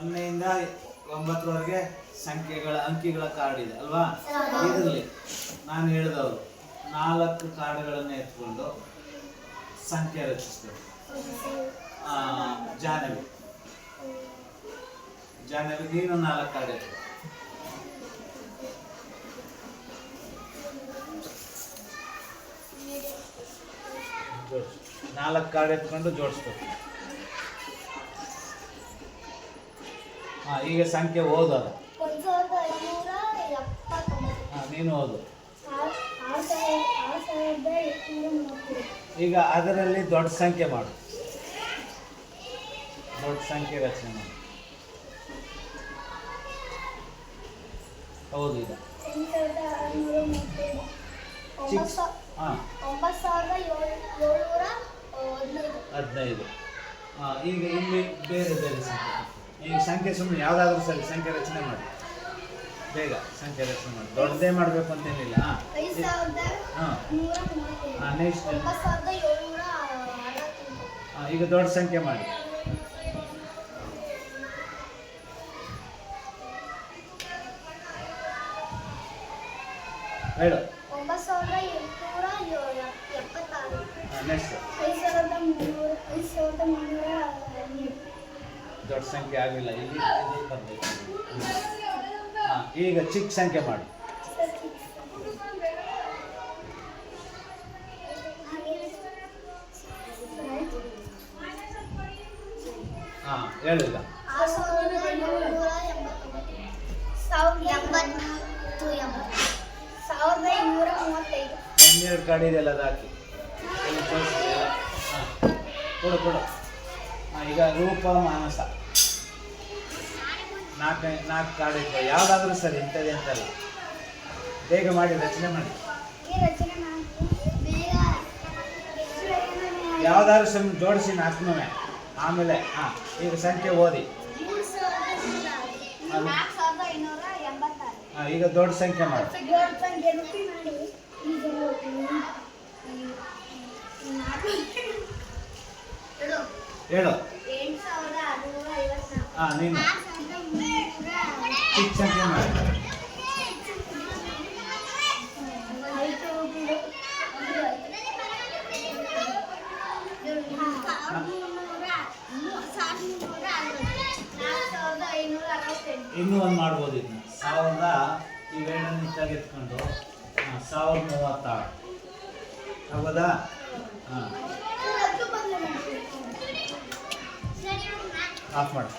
0ಇಂದ 9ರವರೆಗೆ ಸಂಖ್ಯೆಗಳ ಅಂಕಿಗಳ ಕಾರ್ಡ್ ಇದೆ ಅಲ್ವಾ? ಇದರಲ್ಲಿ ನಾನು ಹೇಳಿದವರು 4 ಕಾರ್ಡ್ಗಳನ್ನು ಎತ್ಕೊಂಡು ಸಂಖ್ಯೆ ರಚಿಸ್ತೇವೆ. ಜಾಹ್ನವಿ ನೀನು 4 ಕಾರ್ಡ್ ಎತ್ತು. ನಾಲ್ಕು ಕಾರ್ಡ್ ಎತ್ಕೊಂಡು ಜೋಡಿಸ್ಬೇಕು. ಈಗ ಸಂಖ್ಯೆ ಓದೋದ. ನೀನು ಓದು. ಈಗ ಅದರಲ್ಲಿ ದೊಡ್ಡ ಸಂಖ್ಯೆ ಮಾಡು. ದೊಡ್ಡ ಸಂಖ್ಯೆ ರಚನೆ ಮಾಡು. ಹೌದು. ಈಗ 9,715. ಈಗ ಇಲ್ಲಿ ಬೇರೆ ಬೇರೆ ಸಂಖ್ಯೆ. ಈಗ ಸಂಖ್ಯೆ ಸುಮ್ಮನೆ ಯಾವುದಾದ್ರೂ ಸರಿ ಸಂಖ್ಯೆ ರಚನೆ ಮಾಡಿ. ಬೇಗ ಸಂಖ್ಯೆ ರಚನೆ ಮಾಡಿ. ದೊಡ್ಡದೇ ಮಾಡಬೇಕು ಅಂತೇನಿಲ್ಲ. ನೆಕ್ಸ್ಟ್ ಈಗ ದೊಡ್ಡ ಸಂಖ್ಯೆ ಮಾಡಿ. ಹೇಳು. 9,876. ನೆಕ್ಸ್ಟ್ 5,300. ದೊಡ್ಡ ಸಂಖ್ಯೆ ಆಗಲಿಲ್ಲ. ಇಲ್ಲಿ ಇದು ಬರಬೇಕು. ಈಗ ಚಿಕ್ಕ ಸಂಖ್ಯೆ ಮಾಡಿ. ಹೇಳು. ಈಗ 12 ಕಾರ್ಡ್ ಇದೆಯಲ್ಲ ಅದು ಹಾಕಿ. ಕೊಡು. ಈಗ ರೂಪ ಮಾನಸ 4 ಕಾರ್ಡ್ ಇತ್ತು. ಯಾವುದಾದ್ರೂ ಸರಿ ಇಂಥದ್ದೇ ಅಂತಲ್ಲ. ಬೇಗ ಮಾಡಿ ರಚನೆ ಮಾಡಿ. ಯಾವುದಾದ್ರೂ ಜೋಡಿಸಿ 4 ಆಮೇಲೆ ಈಗ ಸಂಖ್ಯೆ ಓದಿ. ಈಗ ದೊಡ್ಡ ಸಂಖ್ಯೆ ಮಾಡಿ. ಹೇಳು. ನೀನು ಚಿಕ್ಕ ಸಂಖ್ಯೆ ಮಾಡಿ. ಇನ್ನೂ ಒಂದು ಮಾಡ್ಬೋದು. ಇದನ್ನ 1000 ಇವೆರಡನ್ನು ತೆಗೆದುಕೊಂಡು 1036 ಹೌದಾ? ಆಫ್ ಮಾಡಿ.